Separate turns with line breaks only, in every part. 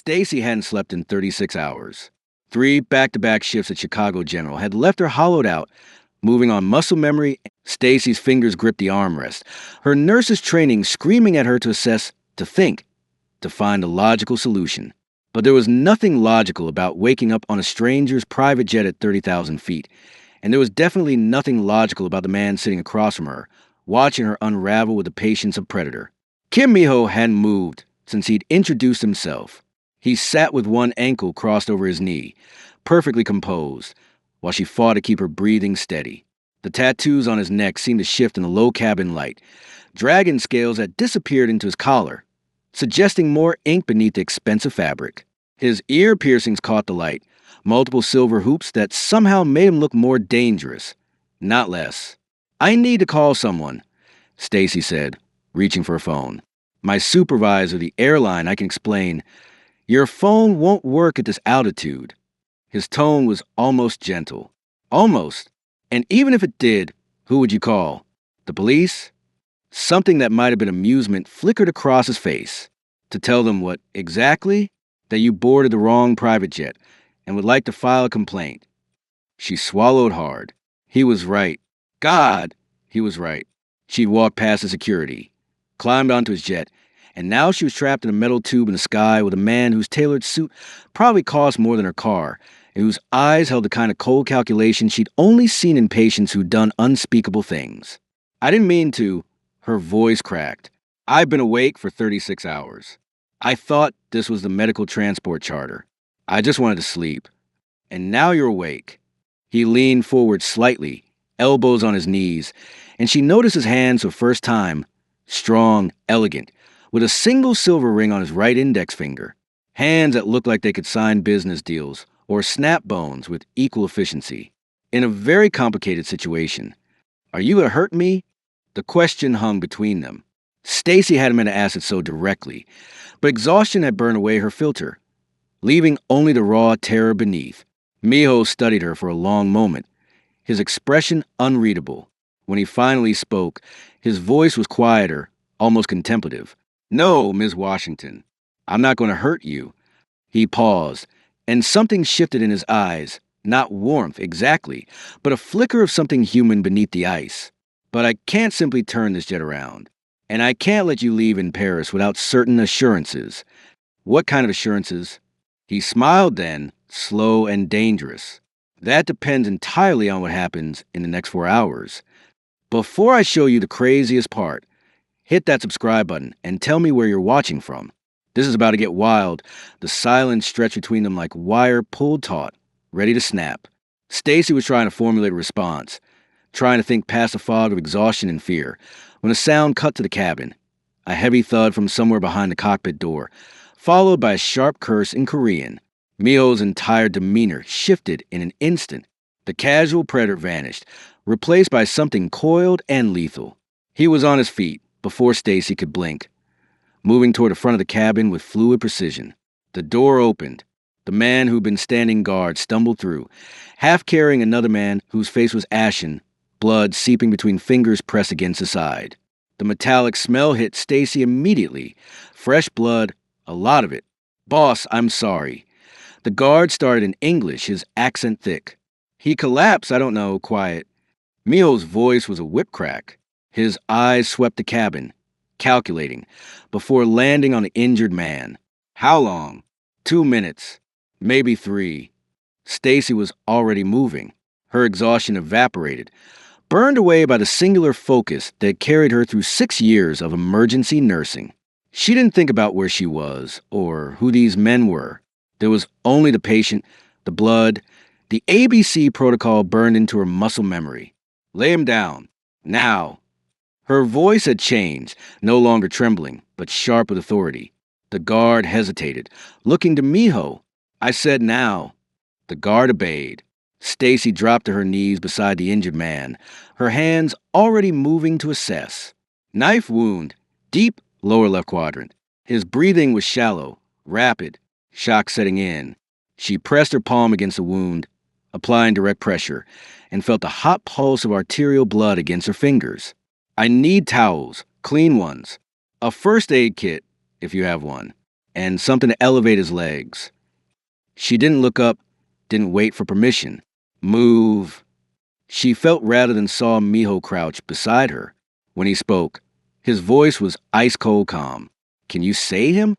Stacy hadn't slept in 36 hours. 3 back-to-back shifts at Chicago General had left her hollowed out. Moving on muscle memory, Stacy's fingers gripped the armrest. Her nurse's training screaming at her to assess, to think, to find a logical solution. But there was nothing logical about waking up on a stranger's private jet at 30,000 feet. And there was definitely nothing logical about the man sitting across from her, watching her unravel with the patience of predator. Kim Miho hadn't moved since he'd introduced himself. He sat with one ankle crossed over his knee, perfectly composed, while she fought to keep her breathing steady. The tattoos on his neck seemed to shift in the low cabin light, dragon scales that disappeared into his collar, suggesting more ink beneath the expensive fabric. His ear piercings caught the light, multiple silver hoops that somehow made him look more dangerous, not less. "I need to call someone," Stacy said, reaching for a phone. "My supervisor, the airline, I can explain. Your phone won't work at this altitude." His tone was almost gentle. Almost. And even if it did, who would you call? The police? Something that might have been amusement flickered across his face. To tell them what exactly? That you boarded the wrong private jet and would like to file a complaint. She swallowed hard. He was right. God, he was right. She'd walked past the security, climbed onto his jet, and now she was trapped in a metal tube in the sky with a man whose tailored suit probably cost more than her car, and whose eyes held the kind of cold calculation she'd only seen in patients who'd done unspeakable things. "I didn't mean to," her voice cracked. "I've been awake for 36 hours. I thought this was the medical transport charter. I just wanted to sleep. And now you're awake." He leaned forward slightly, elbows on his knees, and she noticed his hands for the first time, strong, elegant, with a single silver ring on his right index finger. Hands that looked like they could sign business deals or snap bones with equal efficiency. In a very complicated situation. "Are you gonna hurt me?" The question hung between them. Stacy hadn't meant to ask it so directly, but exhaustion had burned away her filter, leaving only the raw terror beneath. Miho studied her for a long moment, his expression unreadable. When he finally spoke, his voice was quieter, almost contemplative. "No, Ms. Washington, I'm not going to hurt you." He paused, and something shifted in his eyes, not warmth exactly, but a flicker of something human beneath the ice. "But I can't simply turn this jet around, and I can't let you leave in Paris without certain assurances." "What kind of assurances?" He smiled then, slow and dangerous. "That depends entirely on what happens in the next 4 hours. Before I show you the craziest part, hit that subscribe button and tell me where you're watching from." This is about to get wild. The silence stretched between them like wire pulled taut, ready to snap. Stacy was trying to formulate a response, trying to think past the fog of exhaustion and fear, when a sound cut to the cabin. A heavy thud from somewhere behind the cockpit door, followed by a sharp curse in Korean. Miho's entire demeanor shifted in an instant. The casual predator vanished, replaced by something coiled and lethal. He was on his feet before Stacy could blink, moving toward the front of the cabin with fluid precision. The door opened. The man who'd been standing guard stumbled through, half carrying another man whose face was ashen, blood seeping between fingers pressed against the side. The metallic smell hit Stacy immediately. Fresh blood, a lot of it. "Boss, I'm sorry." The guard started in English, his accent thick. "He collapsed, I don't know, quiet." Miho's voice was a whip crack. His eyes swept the cabin, calculating, before landing on the injured man. "How long?" 2 minutes. Maybe 3. Stacy was already moving. Her exhaustion evaporated, burned away by the singular focus that carried her through 6 years of emergency nursing. She didn't think about where she was, or who these men were. There was only the patient, the blood, the ABC protocol burned into her muscle memory. "Lay him down. Now." Her voice had changed, no longer trembling, but sharp with authority. The guard hesitated, looking to Miho. "I said now." The guard obeyed. Stacy dropped to her knees beside the injured man, her hands already moving to assess. Knife wound, deep lower left quadrant. His breathing was shallow, rapid, shock setting in. She pressed her palm against the wound, applying direct pressure, and felt the hot pulse of arterial blood against her fingers. "I need towels, clean ones. A first aid kit, if you have one." and something to elevate his legs. She didn't look up, didn't wait for permission. Move. She felt rather than saw Miho crouch beside her. When he spoke, his voice was ice-cold calm. Can you save him?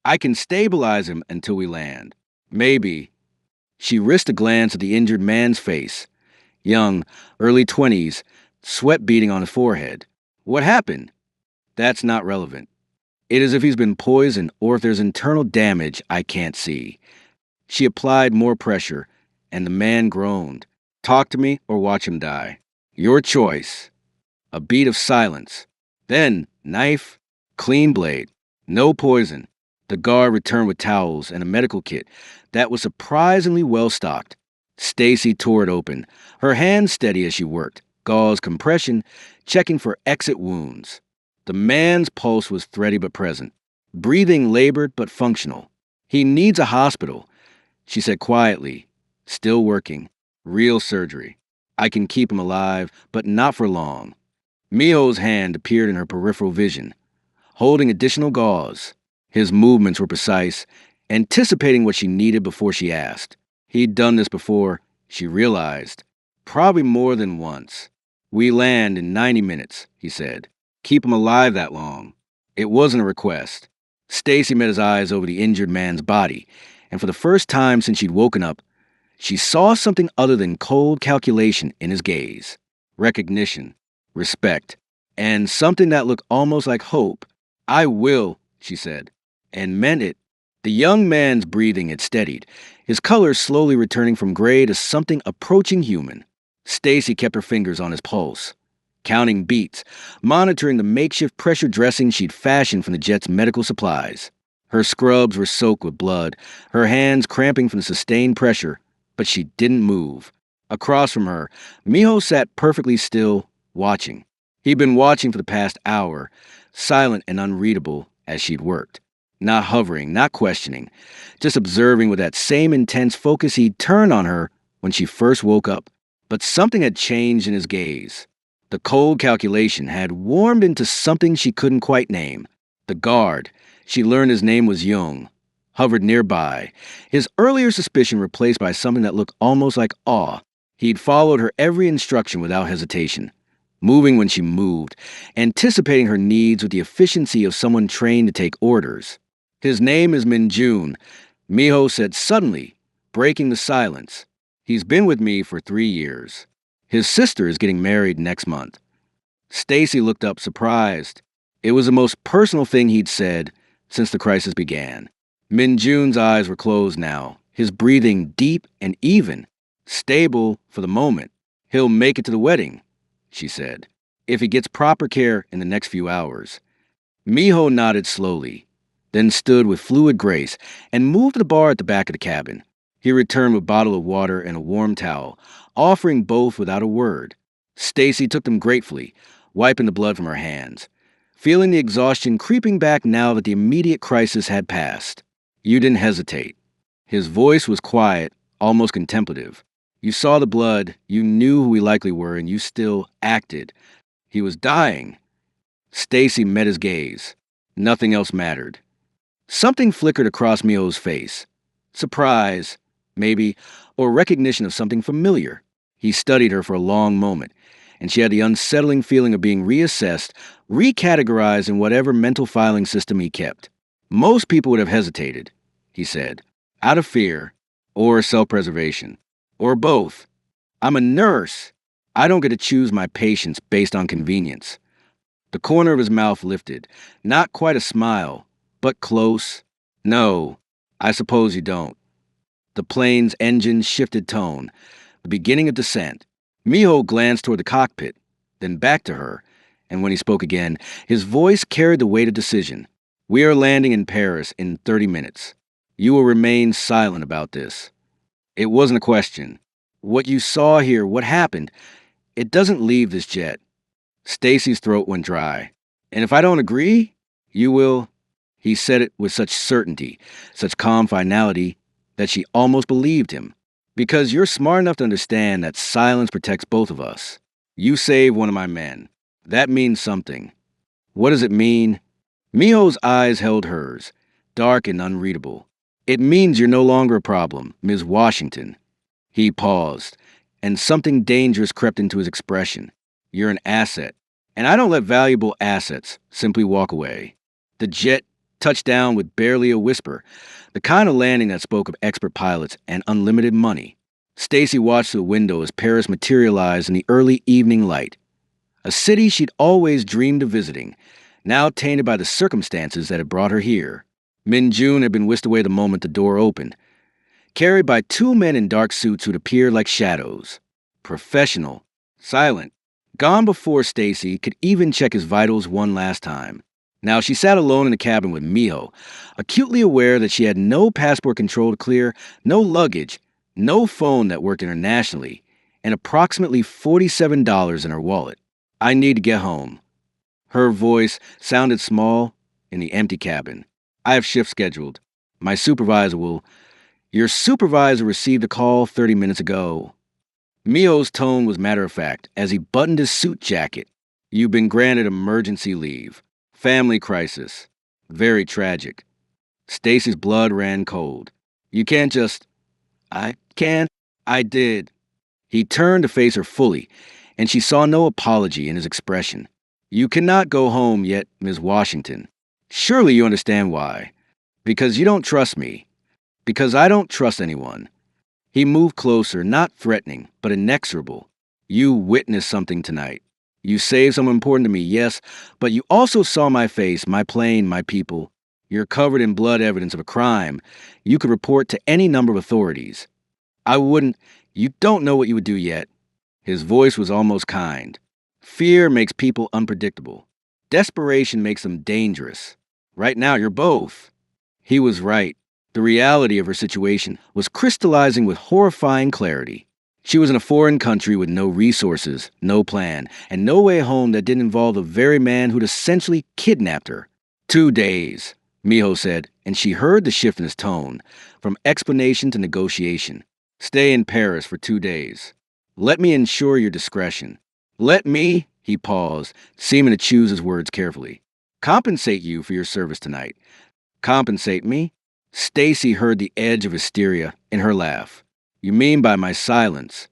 I can stabilize him until we land. Maybe. She risked a glance at the injured man's face. Young, early 20s, sweat beading on his forehead. What happened? That's not relevant. It is as if he's been poisoned or if there's internal damage I can't see. She applied more pressure, and the man groaned. Talk to me or watch him die. Your choice. A beat of silence. Then, knife, clean blade, no poison. The guard returned with towels and a medical kit that was surprisingly well stocked. Stacy tore it open, her hands steady as she worked, gauze compression, checking for exit wounds. The man's pulse was thready but present, breathing labored but functional. He needs a hospital, she said quietly. Still working. Real surgery. I can keep him alive, but not for long. Miho's hand appeared in her peripheral vision, holding additional gauze. His movements were precise, anticipating what she needed before she asked. He'd done this before, she realized. Probably more than once. We land in 90 minutes, he said. Keep him alive that long. It wasn't a request. Stacy met his eyes over the injured man's body, and for the first time since she'd woken up, she saw something other than cold calculation in his gaze. Recognition, respect, and something that looked almost like hope. I will, she said, and meant it. The young man's breathing had steadied, his color slowly returning from gray to something approaching human. Stacy kept her fingers on his pulse, counting beats, monitoring the makeshift pressure dressing she'd fashioned from the jet's medical supplies. Her scrubs were soaked with blood, her hands cramping from the sustained pressure, but she didn't move. Across from her, Miho sat perfectly still, watching. He'd been watching for the past hour, silent and unreadable as she'd worked. Not hovering, not questioning, just observing with that same intense focus he'd turned on her when she first woke up. But something had changed in his gaze. The cold calculation had warmed into something she couldn't quite name. The guard, she learned his name was Jung, hovered nearby, his earlier suspicion replaced by something that looked almost like awe. He'd followed her every instruction without hesitation, moving when she moved, anticipating her needs with the efficiency of someone trained to take orders. His name is Minjun, Miho said suddenly, breaking the silence. He's been with me for 3 years. His sister is getting married next month. Stacy looked up surprised. It was the most personal thing he'd said since the crisis began. Minjun's eyes were closed now, his breathing deep and even, stable for the moment. He'll make it to the wedding, she said, if he gets proper care in the next few hours. Miho nodded slowly, then stood with fluid grace and moved to the bar at the back of the cabin. He returned with a bottle of water and a warm towel, offering both without a word. Stacy took them gratefully, wiping the blood from her hands, feeling the exhaustion creeping back now that the immediate crisis had passed. You didn't hesitate. His voice was quiet, almost contemplative. You saw the blood, you knew who we likely were, and you still acted. He was dying. Stacy met his gaze. Nothing else mattered. Something flickered across Miho's face. Surprise, maybe, or recognition of something familiar. He studied her for a long moment, and she had the unsettling feeling of being reassessed, recategorized in whatever mental filing system he kept. Most people would have hesitated, he said, out of fear, or self-preservation, or both. I'm a nurse. I don't get to choose my patients based on convenience. The corner of his mouth lifted, not quite a smile, but close. No, I suppose you don't. The plane's engine shifted tone, the beginning of descent. Miho glanced toward the cockpit, then back to her, and when he spoke again, his voice carried the weight of decision. We are landing in Paris in 30 minutes. You will remain silent about this. It wasn't a question. What you saw here, what happened, it doesn't leave this jet. Stacy's throat went dry. And if I don't agree, you will... He said it with such certainty, such calm finality, that she almost believed him. Because you're smart enough to understand that silence protects both of us. You saved one of my men. That means something. What does it mean? Miho's eyes held hers. dark and unreadable. It means you're no longer a problem, Ms. Washington. He paused, and something dangerous crept into his expression. You're an asset, and I don't let valuable assets simply walk away. The jet touched down with barely a whisper, the kind of landing that spoke of expert pilots and unlimited money. Stacy watched through the window as Paris materialized in the early evening light, a city she'd always dreamed of visiting, now tainted by the circumstances that had brought her here. Min Jun had been whisked away the moment the door opened, carried by two men in dark suits who'd appeared like shadows. Professional, silent, gone before Stacy could even check his vitals one last time. Now she sat alone in the cabin with Miho, acutely aware that she had no passport control to clear, no luggage, no phone that worked internationally, and approximately $47 in her wallet. I need to get home. Her voice sounded small in the empty cabin. I have shift scheduled. My supervisor will... Your supervisor received a call 30 minutes ago. Miho's tone was matter-of-fact as he buttoned his suit jacket. You've been granted emergency leave. Family crisis. Very tragic. Stacy's blood ran cold. You can't just... I can't. I did. He turned to face her fully, and she saw no apology in his expression. You cannot go home yet, Ms. Washington. Surely you understand why. Because you don't trust me. Because I don't trust anyone. He moved closer, not threatening, but inexorable. You witnessed something tonight. You saved someone important to me, yes, but you also saw my face, my plane, my people. You're covered in blood evidence of a crime. You could report to any number of authorities. I wouldn't. You don't know what you would do yet. His voice was almost kind. Fear makes people unpredictable. Desperation makes them dangerous. Right now, you're both. He was right. The reality of her situation was crystallizing with horrifying clarity. She was in a foreign country with no resources, no plan, and no way home that didn't involve the very man who'd essentially kidnapped her. 2 days, Miho said, and she heard the shift in his tone, from explanation to negotiation. Stay in Paris for 2 days. Let me ensure your discretion. Let me, he paused, seeming to choose his words carefully, compensate you for your service tonight. Compensate me? Stacy heard the edge of hysteria in her laugh. You mean by my silence?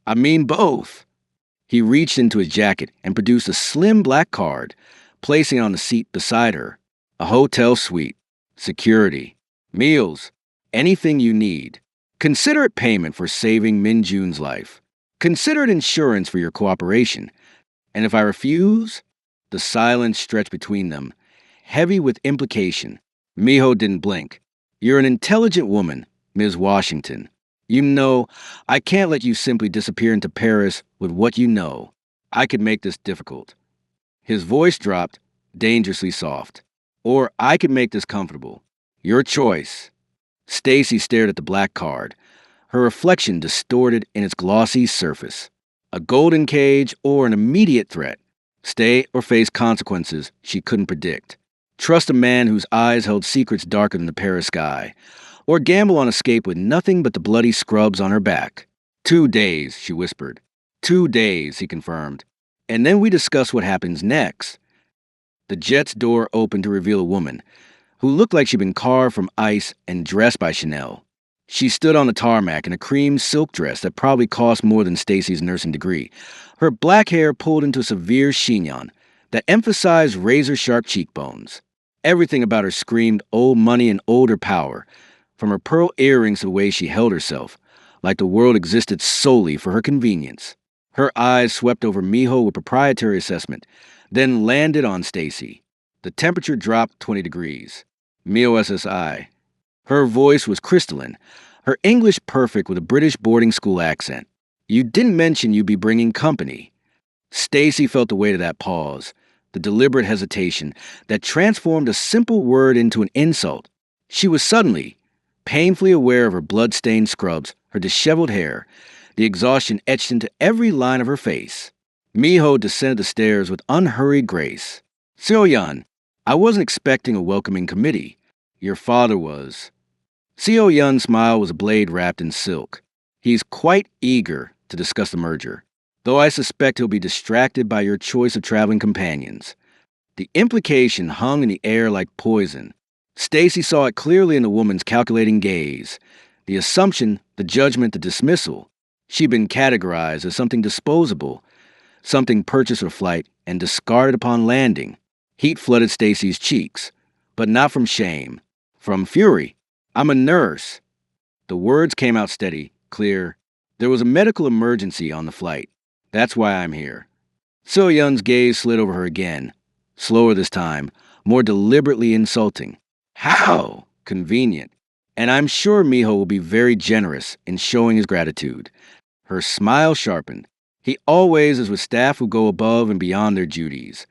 I mean both. He reached into his jacket and produced a slim black card, placing it on the seat beside her. A hotel suite, security, meals, anything you need. Consider it payment for saving Min Jun's life. Consider it insurance for your cooperation. And if I refuse? The silence stretched between them, heavy with implication. Miho didn't blink. You're an intelligent woman, Ms. Washington. You know, I can't let you simply disappear into Paris with what you know. I could make this difficult. His voice dropped, dangerously soft. Or I could make this comfortable. Your choice. Stacy stared at the black card, her reflection distorted in its glossy surface. A golden cage or an immediate threat. Stay or face consequences she couldn't predict. Trust a man whose eyes held secrets darker than the Paris sky. Or gamble on escape with nothing but the bloody scrubs on her back. 2 days, she whispered. 2 days, he confirmed. And then we discuss what happens next. The jet's door opened to reveal a woman who looked like she'd been carved from ice and dressed by Chanel. She stood on the tarmac in a cream silk dress that probably cost more than Stacy's nursing degree. Her black hair pulled into a severe chignon that emphasized razor-sharp cheekbones. Everything about her screamed old money and older power, from her pearl earrings to the way she held herself, like the world existed solely for her convenience. Her eyes swept over Miho with proprietary assessment, then landed on Stacy. The temperature dropped 20 degrees. Miho SSI. Her voice was crystalline, her English perfect with a British boarding school accent. You didn't mention you'd be bringing company. Stacy felt the weight of that pause, the deliberate hesitation that transformed a simple word into an insult. She was suddenly, painfully aware of her blood-stained scrubs, her disheveled hair, the exhaustion etched into every line of her face. Miho descended the stairs with unhurried grace. Seo-yan, I wasn't expecting a welcoming committee. Your father was. Seo-yan's smile was a blade wrapped in silk. He's quite eager to discuss the merger, though I suspect he'll be distracted by your choice of traveling companions. The implication hung in the air like poison. Stacy saw it clearly in the woman's calculating gaze. The assumption, the judgment, the dismissal. She'd been categorized as something disposable, something purchased for flight and discarded upon landing. Heat flooded Stacy's cheeks, but not from shame, from fury. "I'm a nurse." The words came out steady, clear. "There was a medical emergency on the flight. That's why I'm here." So-Yun's gaze slid over her again, slower this time, more deliberately insulting. "How? Convenient. And I'm sure Miho will be very generous in showing his gratitude." Her smile sharpened. "He always is with staff who go above and beyond their duties."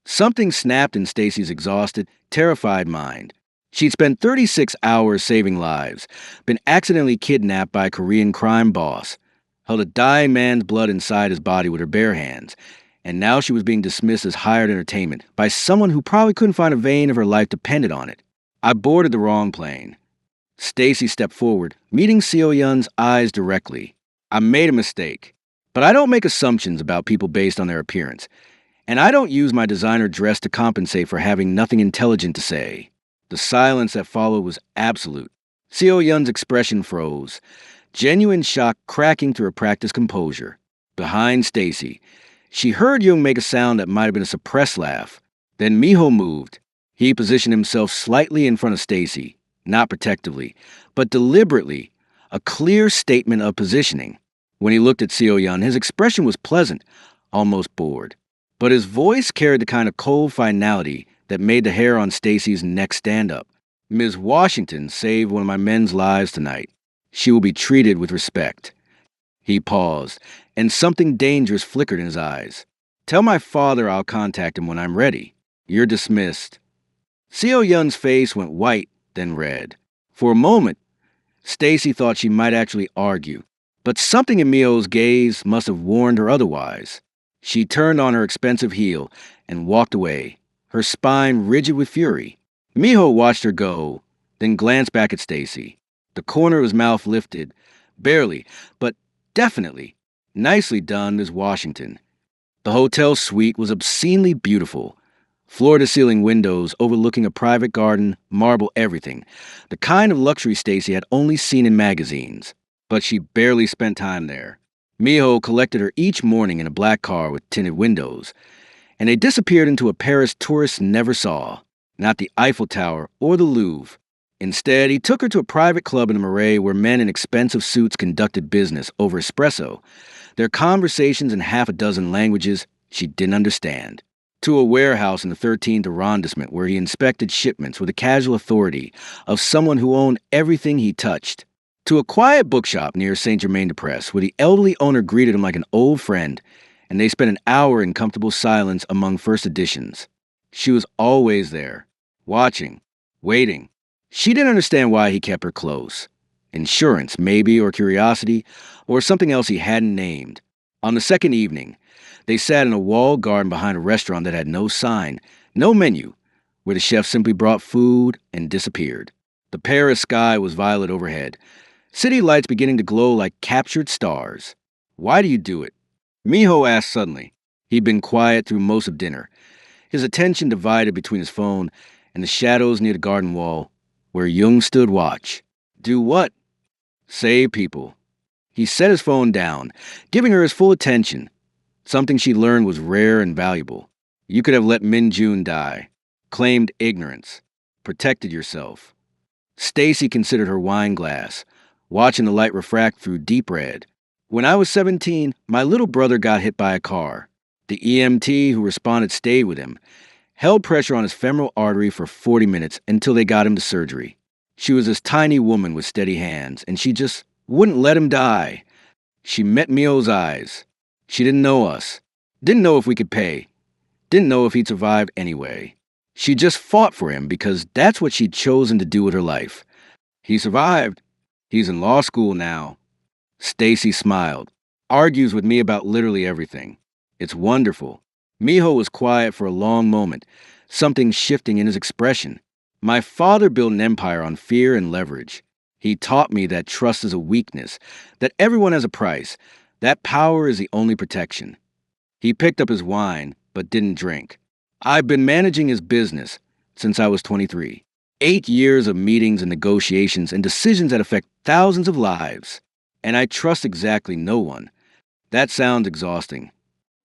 Something snapped in Stacy's exhausted, terrified mind. She'd spent 36 hours saving lives, been accidentally kidnapped by a Korean crime boss, held a dying man's blood inside his body with her bare hands, and now she was being dismissed as hired entertainment by someone who probably couldn't find a vein of her life depended on it. "I boarded the wrong plane." Stacy stepped forward, meeting Seo-Yun's eyes directly. "I made a mistake, but I don't make assumptions about people based on their appearance, and I don't use my designer dress to compensate for having nothing intelligent to say." The silence that followed was absolute. Seo-Yun's expression froze, genuine shock cracking through her practiced composure. Behind Stacy, she heard Jung make a sound that might have been a suppressed laugh. Then Miho moved. He positioned himself slightly in front of Stacy, not protectively, but deliberately, a clear statement of positioning. When he looked at Seo-Yun, his expression was pleasant, almost bored. But his voice carried the kind of cold finality that made the hair on Stacy's neck stand up. "Ms. Washington saved one of my men's lives tonight. She will be treated with respect." He paused, and something dangerous flickered in his eyes. "Tell my father I'll contact him when I'm ready. You're dismissed." Seo-Yun's face went white, then red. For a moment, Stacy thought she might actually argue, but something in Miho's gaze must have warned her otherwise. She turned on her expensive heel and walked away, her spine rigid with fury. Miho watched her go, then glanced back at Stacy. The corner of his mouth lifted, barely, but definitely. "Nicely done, Ms. Washington." The hotel suite was obscenely beautiful. Floor-to-ceiling windows overlooking a private garden, marble everything. The kind of luxury Stacy had only seen in magazines. But she barely spent time there. Miho collected her each morning in a black car with tinted windows, and they disappeared into a Paris tourists never saw. Not the Eiffel Tower or the Louvre. Instead, he took her to a private club in the Marais where men in expensive suits conducted business over espresso, their conversations in half a dozen languages she didn't understand. To a warehouse in the 13th arrondissement where he inspected shipments with the casual authority of someone who owned everything he touched. To a quiet bookshop near Saint-Germain-des-Prés where the elderly owner greeted him like an old friend, and they spent an hour in comfortable silence among first editions. She was always there, watching, waiting. She didn't understand why he kept her close. Insurance, maybe, or curiosity, or something else he hadn't named. On the second evening, they sat in a walled garden behind a restaurant that had no sign, no menu, where the chef simply brought food and disappeared. The Paris sky was violet overhead, city lights beginning to glow like captured stars. "Why do you do it?" Miho asked suddenly. He'd been quiet through most of dinner, his attention divided between his phone and the shadows near the garden wall, where Jung stood watch. "Do what?" "Save people." He set his phone down, giving her his full attention. Something she learned was rare and valuable. You could have let Min Jun die, claimed ignorance, protected yourself. Stacy considered her wine glass, watching the light refract through deep red. "When I was 17, my little brother got hit by a car. The EMT who responded stayed with him, held pressure on his femoral artery for 40 minutes until they got him to surgery. She was this tiny woman with steady hands, and she just wouldn't let him die." She met Mio's eyes. She didn't know us, didn't know if we could pay, didn't know if he'd survive anyway. She just fought for him because that's what she'd chosen to do with her life. "He survived. He's in law school now." Stacy smiled. "Argues with me about literally everything. It's wonderful." Miho was quiet for a long moment, something shifting in his expression. "My father built an empire on fear and leverage. He taught me that trust is a weakness, that everyone has a price, that power is the only protection." He picked up his wine, but didn't drink. "I've been managing his business since I was 23. 8 years of meetings and negotiations and decisions that affect thousands of lives. And I trust exactly no one. That sounds exhausting.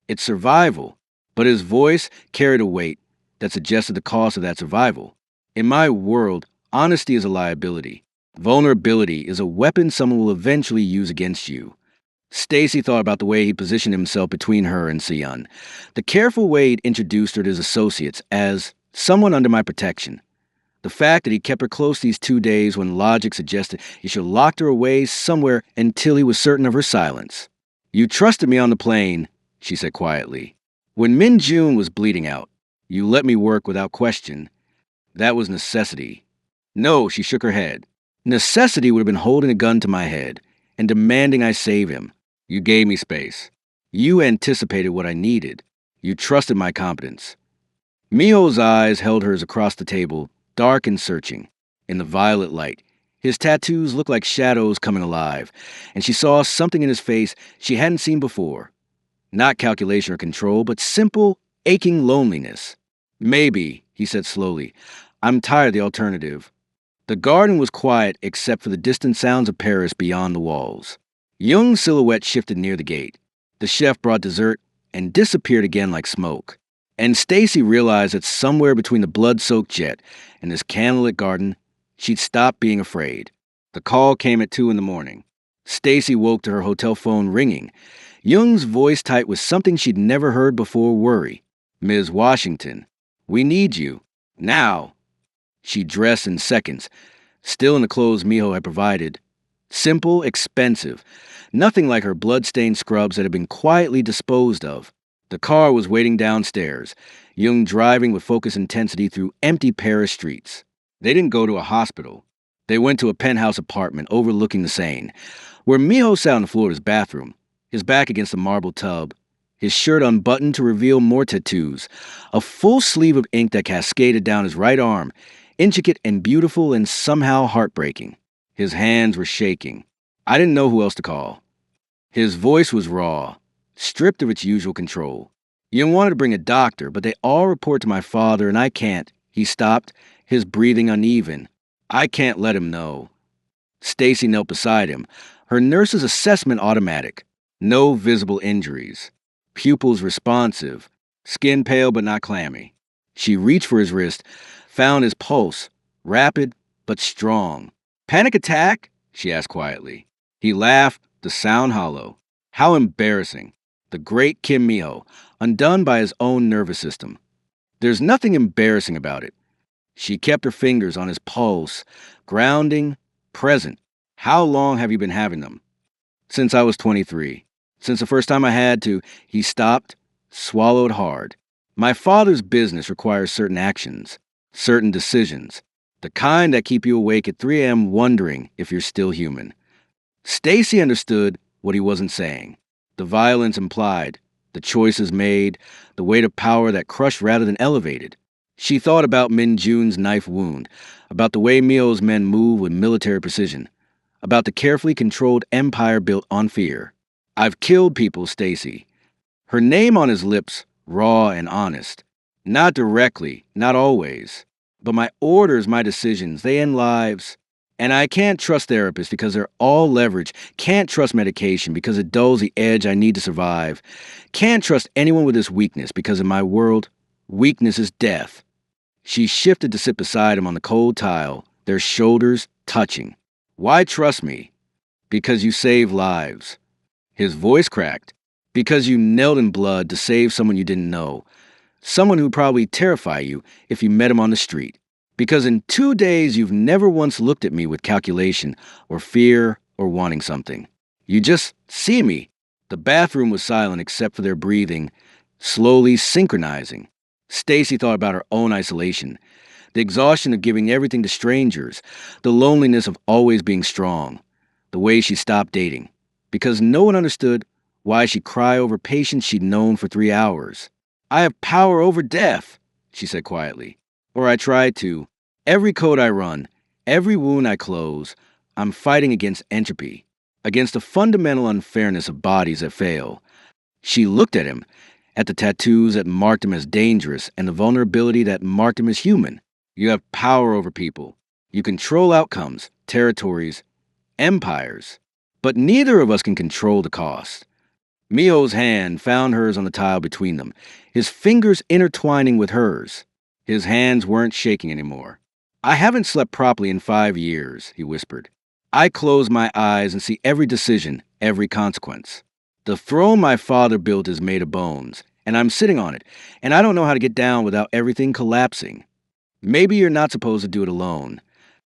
It's survival, but his voice carried a weight that suggested the cost of that survival. In my world, honesty is a liability. Vulnerability is a weapon someone will eventually use against you. Stacy thought about the way he positioned himself between her and Siyun, the careful way he'd introduced her to his associates as someone under my protection. The fact that he kept her close these 2 days when logic suggested he should have locked her away somewhere until he was certain of her silence. You trusted me on the plane, she said quietly. When Min June was bleeding out, you let me work without question. That was necessity. No, she shook her head. Necessity would have been holding a gun to my head and demanding I save him. You gave me space. You anticipated what I needed. You trusted my competence. Miho's eyes held hers across the table, dark and searching. In the violet light, his tattoos looked like shadows coming alive, and she saw something in his face she hadn't seen before. Not calculation or control, but simple, aching loneliness. Maybe, he said slowly, I'm tired of the alternative. The garden was quiet except for the distant sounds of Paris beyond the walls. Jung's silhouette shifted near the gate. The chef brought dessert and disappeared again like smoke. And Stacy realized that somewhere between the blood-soaked jet and this candlelit garden, she'd stopped being afraid. The call came at 2 in the morning. Stacy woke to her hotel phone ringing. Jung's voice tight with something she'd never heard before worry. Ms. Washington, we need you. Now. She dressed in seconds, still in the clothes Miho had provided. Simple, expensive. Nothing like her blood-stained scrubs that had been quietly disposed of. The car was waiting downstairs, Jung driving with focused intensity through empty Paris streets. They didn't go to a hospital. They went to a penthouse apartment overlooking the Seine, where Miho sat on the floor of his bathroom, his back against the marble tub, his shirt unbuttoned to reveal more tattoos, a full sleeve of ink that cascaded down his right arm, intricate and beautiful and somehow heartbreaking. His hands were shaking. I didn't know who else to call. His voice was raw, stripped of its usual control. Jung wanted to bring a doctor, but they all report to my father, and I can't. He stopped, his breathing uneven. I can't let him know. Stacy knelt beside him, her nurse's assessment automatic. No visible injuries. Pupils responsive, skin pale but not clammy. She reached for his wrist, found his pulse, rapid but strong. Panic attack? She asked quietly. He laughed, the sound hollow. How embarrassing. The great Kim Miho, undone by his own nervous system. There's nothing embarrassing about it. She kept her fingers on his pulse, grounding, present. How long have you been having them? Since I was 23. Since the first time I had to, he stopped, swallowed hard. My father's business requires certain actions, certain decisions, the kind that keep you awake at 3 a.m. wondering if you're still human. Stacy understood what he wasn't saying. The violence implied, the choices made, the weight of power that crushed rather than elevated. She thought about Min Jun's knife wound, about the way Miho's men move with military precision, about the carefully controlled empire built on fear. I've killed people, Stacy. Her name on his lips, raw and honest. Not directly, not always. But my orders, my decisions, they end lives. And I can't trust therapists because they're all leverage. Can't trust medication because it dulls the edge I need to survive. Can't trust anyone with this weakness because in my world, weakness is death. She shifted to sit beside him on the cold tile, their shoulders touching. Why trust me? Because you save lives. His voice cracked. Because you knelt in blood to save someone you didn't know. Someone who'd probably terrify you if you met him on the street. Because in 2 days you've never once looked at me with calculation or fear or wanting something. You just see me. The bathroom was silent except for their breathing, slowly synchronizing. Stacy thought about her own isolation, the exhaustion of giving everything to strangers, the loneliness of always being strong, the way she stopped dating. Because no one understood why she'd cry over patients she'd known for 3 hours. I have power over death, she said quietly. Or I tried to. Every code I run, every wound I close, I'm fighting against entropy, against the fundamental unfairness of bodies that fail. She looked at him, at the tattoos that marked him as dangerous and the vulnerability that marked him as human. You have power over people. You control outcomes, territories, empires. But neither of us can control the cost. Miho's hand found hers on the tile between them, his fingers intertwining with hers. His hands weren't shaking anymore. I haven't slept properly in 5 years, he whispered. I close my eyes and see every decision, every consequence. The throne my father built is made of bones, and I'm sitting on it, and I don't know how to get down without everything collapsing. Maybe you're not supposed to do it alone.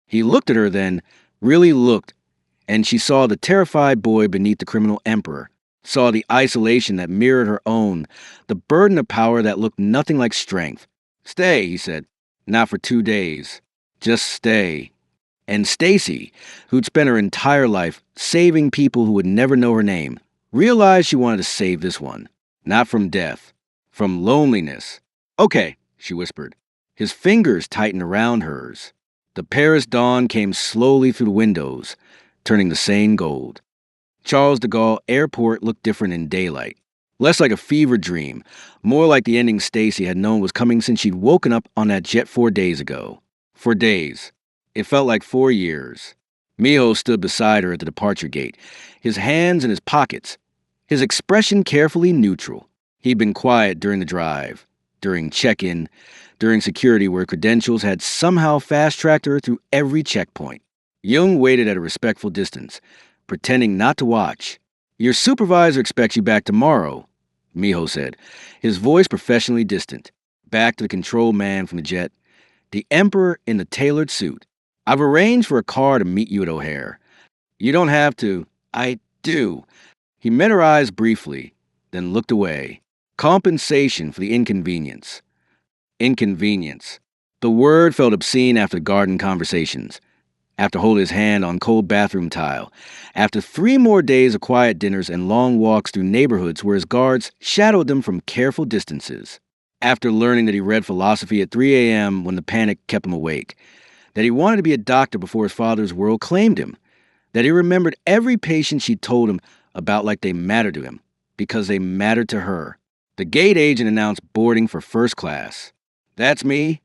He looked at her then, really looked, and she saw the terrified boy beneath the criminal emperor, saw the isolation that mirrored her own, the burden of power that looked nothing like strength. Stay, he said. Not for 2 days. Just stay. And Stacy, who'd spent her entire life saving people who would never know her name, realized she wanted to save this one. Not from death. From loneliness. Okay, she whispered. His fingers tightened around hers. The Paris dawn came slowly through the windows, turning the Seine gold. Charles de Gaulle Airport looked different in daylight. Less like a fever dream, more like the ending Stacy had known was coming since she'd woken up on that jet 4 days ago. For days. It felt like 4 years. Miho stood beside her at the departure gate, his hands in his pockets, his expression carefully neutral. He'd been quiet during the drive, during check-in, during security where credentials had somehow fast-tracked her through every checkpoint. Jung waited at a respectful distance, pretending not to watch. Your supervisor expects you back tomorrow, Miho said, his voice professionally distant. Back to the control man from the jet. The Emperor in the tailored suit. I've arranged for a car to meet you at O'Hare. You don't have to. I do. He met her eyes briefly, then looked away. Compensation for the inconvenience. Inconvenience. The word felt obscene after garden conversations, after holding his hand on cold bathroom tile, after 3 more days of quiet dinners and long walks through neighborhoods where his guards shadowed them from careful distances, after learning that he read philosophy at 3 a.m. when the panic kept him awake, that he wanted to be a doctor before his father's world claimed him, that he remembered every patient she told him about like they mattered to him, because they mattered to her. The gate agent announced boarding for first class. That's me?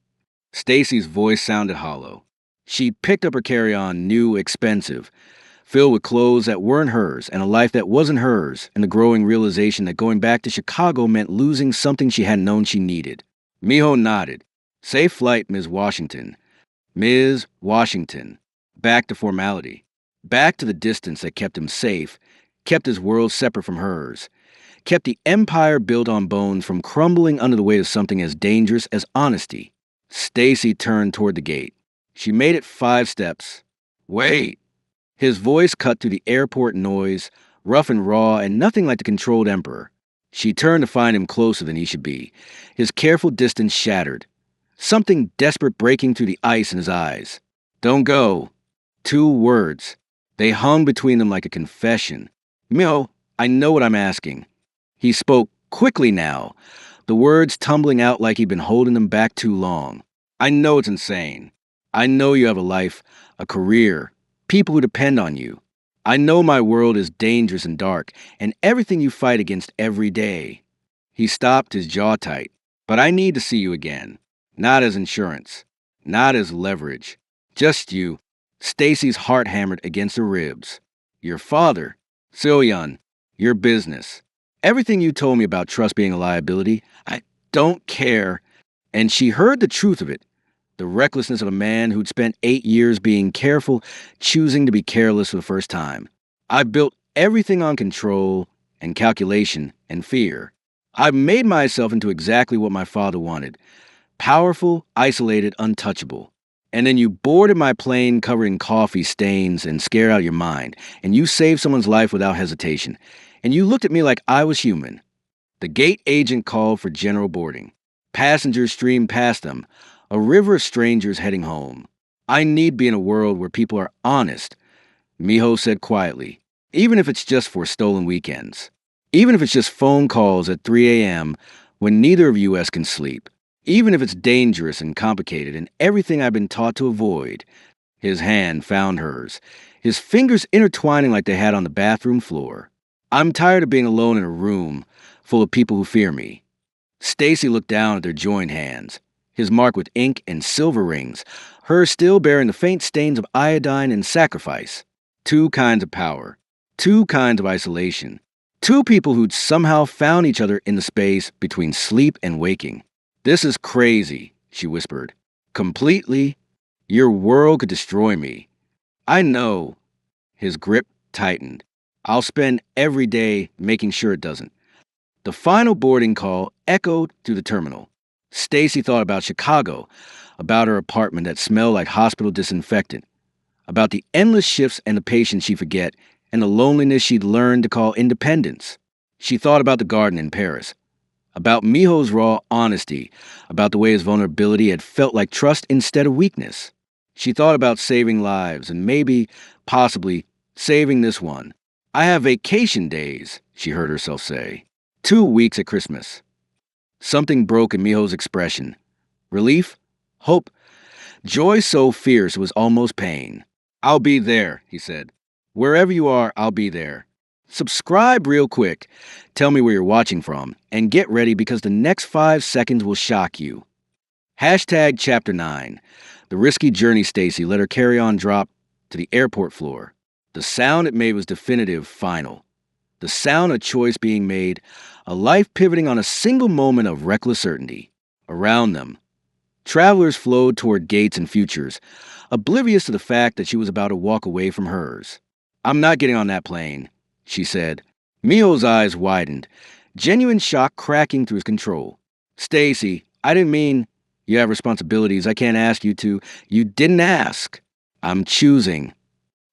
Stacy's voice sounded hollow. She picked up her carry-on, new, expensive, filled with clothes that weren't hers and a life that wasn't hers, and the growing realization that going back to Chicago meant losing something she hadn't known she needed. Miho nodded. Safe flight, Ms. Washington. Ms. Washington. Back to formality. Back to the distance that kept him safe, kept his world separate from hers, kept the empire built on bones from crumbling under the weight of something as dangerous as honesty. Stacy turned toward the gate. She made it 5 steps. Wait! His voice cut through the airport noise, rough and raw and nothing like the controlled emperor. She turned to find him closer than he should be, his careful distance shattered. Something desperate breaking through the ice in his eyes. Don't go. 2 words. They hung between them like a confession. Miho, I know what I'm asking. He spoke quickly now, the words tumbling out like he'd been holding them back too long. I know it's insane. I know you have a life, a career, people who depend on you. I know my world is dangerous and dark, and everything you fight against every day. He stopped, his jaw tight. But I need to see you again. Not as insurance. Not as leverage. Just you. Stacy's heart hammered against her ribs. Your father. Seoyeon. Your business. Everything you told me about trust being a liability, I don't care. And she heard the truth of it. The recklessness of a man who'd spent 8 years being careful, choosing to be careless for the first time. I built everything on control and calculation and fear. I've made myself into exactly what my father wanted. Powerful, isolated, untouchable. And then you boarded my plane covering coffee stains and scared out your mind, and you saved someone's life without hesitation. And you looked at me like I was human. The gate agent called for general boarding. Passengers streamed past them, a river of strangers heading home. I need to be in a world where people are honest, Miho said quietly, even if it's just for stolen weekends. Even if it's just phone calls at 3 a.m. when neither of us can sleep. Even if it's dangerous and complicated and everything I've been taught to avoid. His hand found hers, his fingers intertwining like they had on the bathroom floor. I'm tired of being alone in a room full of people who fear me. Stacy looked down at their joined hands. his marked with ink and silver rings, hers still bearing the faint stains of iodine and sacrifice. Two kinds of power, two kinds of isolation, two people who'd somehow found each other in the space between sleep and waking. "This is crazy," she whispered. "Completely. Your world could destroy me." "I know." His grip tightened. "I'll spend every day making sure it doesn't." The final boarding call echoed through the terminal. Stacy thought about Chicago, about her apartment that smelled like hospital disinfectant, about the endless shifts and the patients she'd forget, and the loneliness she'd learned to call independence. She thought about the garden in Paris, about Miho's raw honesty, about the way his vulnerability had felt like trust instead of weakness. She thought about saving lives and maybe, possibly, saving this one. "I have vacation days," she heard herself say. 2 weeks at Christmas. Something broke in Miho's expression. Relief? Hope? Joy so fierce it was almost pain. "I'll be there," he said. "Wherever you are, I'll be there. Subscribe real quick. Tell me where you're watching from. And get ready because the next 5 seconds will shock you." Hashtag Chapter 9. The risky journey Stacy let her carry-on drop to the airport floor. The sound it made was definitive, final. The sound of choice being made, a life pivoting on a single moment of reckless certainty. Around them, travelers flowed toward gates and futures, oblivious to the fact that she was about to walk away from hers. "I'm not getting on that plane," she said. Mio's eyes widened, genuine shock cracking through his control. "Stacy, I didn't mean you have responsibilities I can't ask you to. You didn't ask. I'm choosing."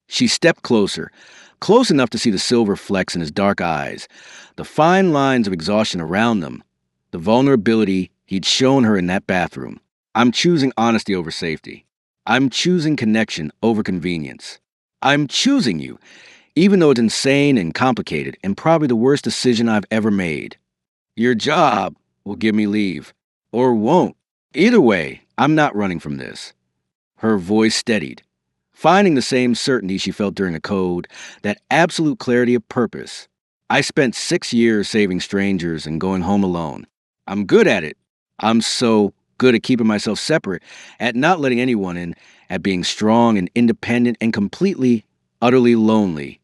She stepped closer, close enough to see the silver flecks in his dark eyes, the fine lines of exhaustion around them, the vulnerability he'd shown her in that bathroom. "I'm choosing honesty over safety. I'm choosing connection over convenience. I'm choosing you, even though it's insane and complicated and probably the worst decision I've ever made. Your job will give me leave, or won't. Either way, I'm not running from this." Her voice steadied, finding the same certainty she felt during the code, that absolute clarity of purpose. "I spent 6 years saving strangers and going home alone. I'm good at it. I'm so good at keeping myself separate, at not letting anyone in, at being strong and independent and completely, utterly lonely."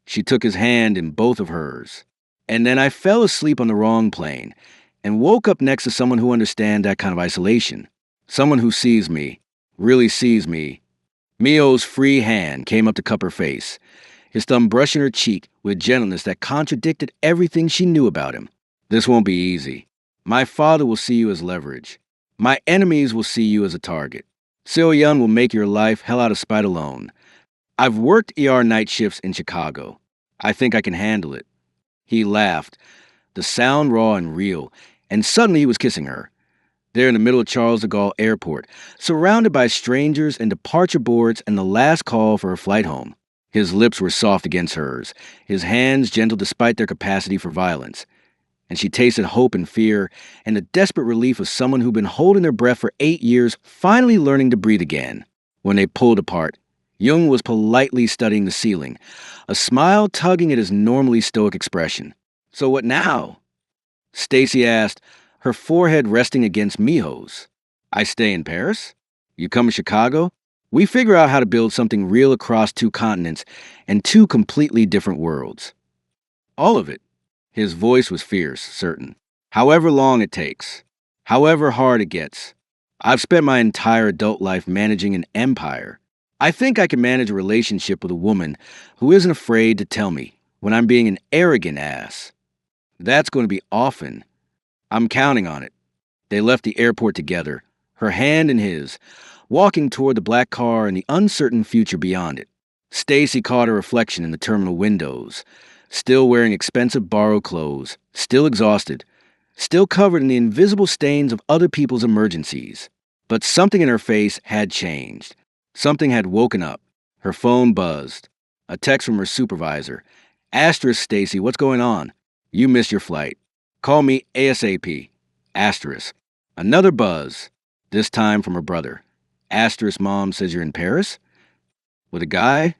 She took his hand in both of hers. "And then I fell asleep on the wrong plane and woke up next to someone who understands that kind of isolation. Someone who sees me, really sees me." Mio's free hand came up to cup her face, his thumb brushing her cheek with gentleness that contradicted everything she knew about him. "This won't be easy. My father will see you as leverage. My enemies will see you as a target. Seo-Yun will make your life hell out of spite alone. I've worked ER night shifts in Chicago. I think I can handle it." He laughed, the sound raw and real, and suddenly he was kissing her. There in the middle of Charles de Gaulle Airport, surrounded by strangers and departure boards and the last call for her flight home. His lips were soft against hers, his hands gentle despite their capacity for violence. And she tasted hope and fear and the desperate relief of someone who'd been holding their breath for 8 years, finally learning to breathe again. When they pulled apart, Jung was politely studying the ceiling, a smile tugging at his normally stoic expression. "So what now?" Stacy asked, her forehead resting against Miho's. "I stay in Paris? You come to Chicago? We figure out how to build something real across 2 continents and 2 completely different worlds." "All of it." His voice was fierce, certain. "However long it takes. However hard it gets. I've spent my entire adult life managing an empire. I think I can manage a relationship with a woman who isn't afraid to tell me when I'm being an arrogant ass. That's going to be often. I'm counting on it." They left the airport together, her hand in his, walking toward the black car and the uncertain future beyond it. Stacy caught her reflection in the terminal windows, still wearing expensive borrowed clothes, still exhausted, still covered in the invisible stains of other people's emergencies. But something in her face had changed. Something had woken up. Her phone buzzed. A text from her supervisor. "Asterisk, Stacy, what's going on? You missed your flight. Call me ASAP. Asterisk." Another buzz, this time from her brother. "Asterisk, Mom says you're in Paris? With a guy?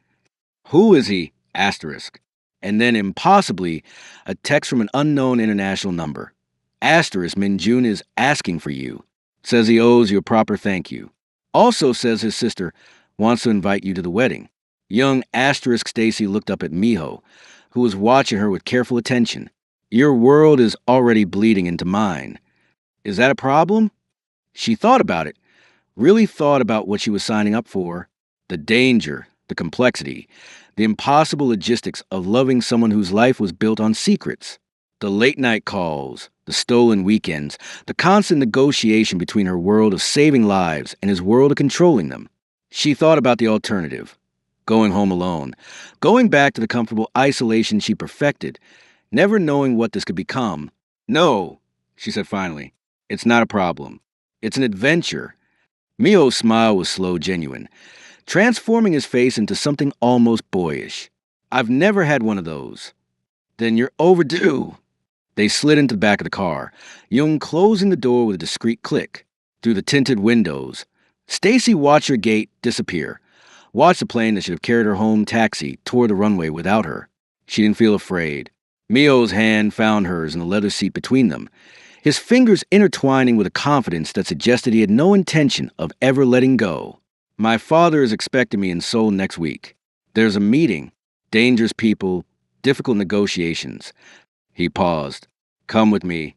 Who is he?" Asterisk. And then, impossibly, a text from an unknown international number. "Asterisk, Minjun is asking for you." Says he owes you a proper thank you. Also says his sister wants to invite you to the wedding. Young asterisk Stacy looked up at Miho, who was watching her with careful attention. Your world is already bleeding into mine. Is that a problem? She thought about it, really thought about what she was signing up for. The danger, the complexity, the impossible logistics of loving someone whose life was built on secrets. The late night calls, the stolen weekends, the constant negotiation between her world of saving lives and his world of controlling them. She thought about the alternative, going home alone, going back to the comfortable isolation she perfected, never knowing what this could become. No, she said finally, it's not a problem. It's an adventure. Mio's smile was slow, genuine, transforming his face into something almost boyish. I've never had one of those. Then you're overdue. They slid into the back of the car, Jung closing the door with a discreet click. Through the tinted windows, Stacy watched her gate disappear, watched the plane that should have carried her home taxi toward the runway without her. She didn't feel afraid. Mio's hand found hers in the leather seat between them, his fingers intertwining with a confidence that suggested he had no intention of ever letting go. My father is expecting me in Seoul next week. There's a meeting, dangerous people, difficult negotiations. He paused. Come with me.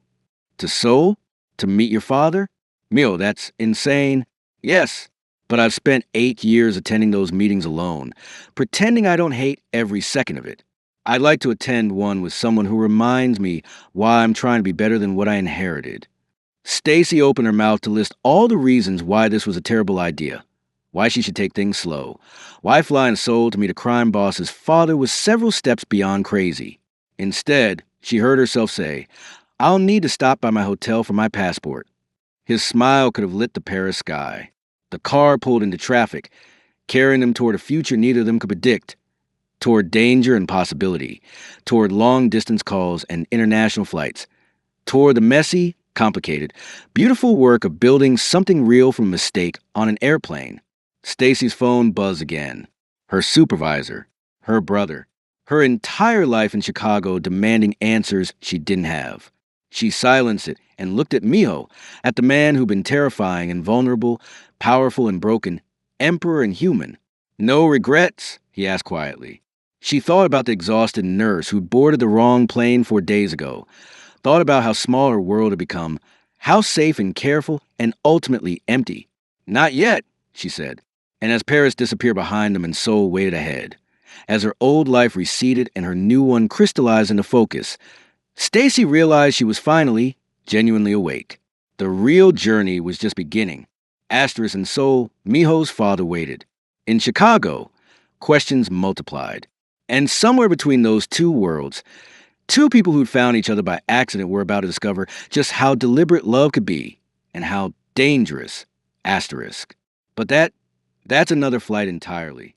To Seoul? To meet your father? Mio, that's insane. Yes, but I've spent 8 years attending those meetings alone, pretending I don't hate every second of it. I'd like to attend one with someone who reminds me why I'm trying to be better than what I inherited. Stacy opened her mouth to list all the reasons why this was a terrible idea. Why she should take things slow. Why fly in Seoul to meet a crime boss's father was several steps beyond crazy. Instead, she heard herself say, I'll need to stop by my hotel for my passport. His smile could have lit the Paris sky. The car pulled into traffic, carrying them toward a future neither of them could predict. Toward danger and possibility. Toward long-distance calls and international flights. Toward the messy, complicated, beautiful work of building something real from a mistake on an airplane. Stacy's phone buzzed again. Her supervisor. Her brother. Her entire life in Chicago demanding answers she didn't have. She silenced it and looked at Miho, at the man who'd been terrifying and vulnerable, powerful and broken, emperor and human. No regrets? He asked quietly. She thought about the exhausted nurse who'd boarded the wrong plane 4 days ago, thought about how small her world had become, how safe and careful and ultimately empty. Not yet, she said, and as Paris disappeared behind them and Seoul waited ahead, as her old life receded and her new one crystallized into focus, Stacy realized she was finally, genuinely awake. The real journey was just beginning. Asterisk in Seoul, Miho's father waited. In Chicago, questions multiplied. And somewhere between those two worlds, two people who'd found each other by accident were about to discover just how deliberate love could be and how dangerous, asterisk. But that's another flight entirely.